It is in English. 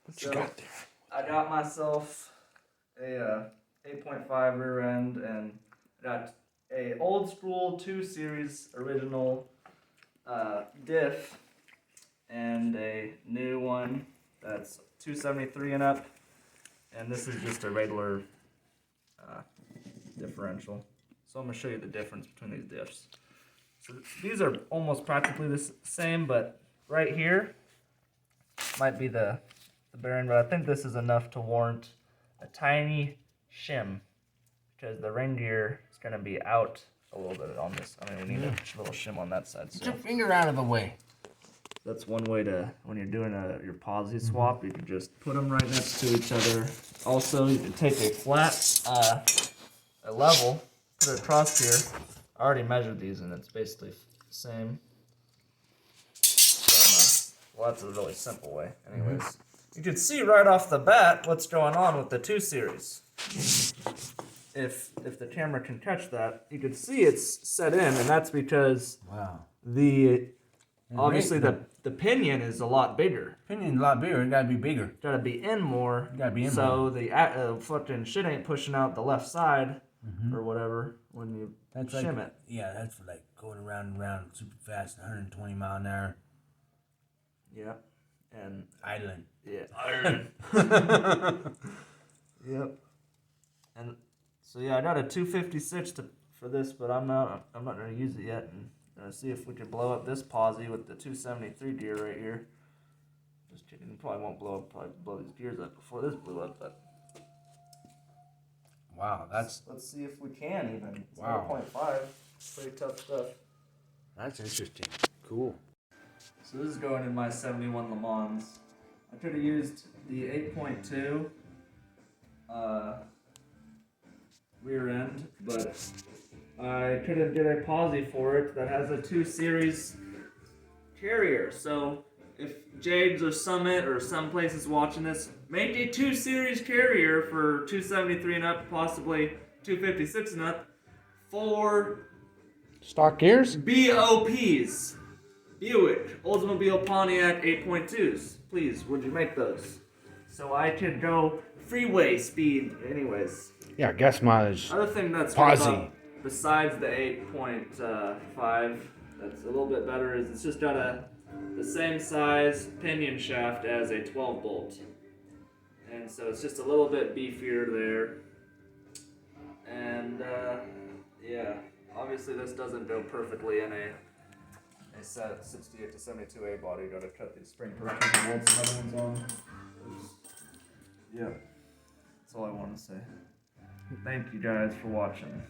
What you got there? I got myself a 8.5 rear end and got a old school 2 series original diff and a new one that's 273 and up, and this is just a regular differential. So I'm going to show you the difference between these diffs. So these are almost practically the same, but right here might be the bearing, but I think this is enough to warrant a tiny shim because the reindeer is going to be out a little bit on this. I mean, we need a little shim on that side. Get So your finger out of the way. that's one way to, when you're doing your posi swap, you can just put them right next to each other. Also, you can take a flat, a level, put it across here. I already measured these and it's basically the same. Well, that's a really simple way. Anyways, you can see right off the bat what's going on with the 2 series. If the camera can catch that, you can see it's set in, and that's because obviously the pinion is a lot bigger. Pinion's a lot bigger. It gotta be bigger. Gotta be in more. Gotta be in so more. The fucking shit ain't pushing out the left side or whatever when you shim it. Yeah, that's for like going around and around super fast, 120 mile an hour. Yeah, and idling. Yeah, idling. Yep. And so yeah, I got a 256 for this, but I'm not gonna use it yet, and see if we can blow up this posi with the 273 gear right here. Just kidding. You probably won't probably blow these gears up before this blew up, but wow, let's see if we can even. It's 1.5. Pretty tough stuff. That's interesting. Cool. So this is going in my 71 Lemans. I could have used the 8.2 rear end, but I couldn't get a posi for it that has a 2 series carrier. So if Jade's or Summit or some places watching this, make a 2 series carrier for 273 and up, possibly 256 and up, for stock gears? BOPs. Buick, Oldsmobile Pontiac 8.2s. Please, would you make those? So I could go freeway speed anyways. Yeah, gas mileage. Other thing that's posi. Besides the 8.5, that's a little bit better, is it's just got the same size pinion shaft as a 12 bolt. And so it's just a little bit beefier there. And yeah, obviously this doesn't go perfectly in a set 68 to 72A body. You gotta cut these spring protectors and weld some other ones on. Yeah, that's all I want to say. Thank you guys for watching.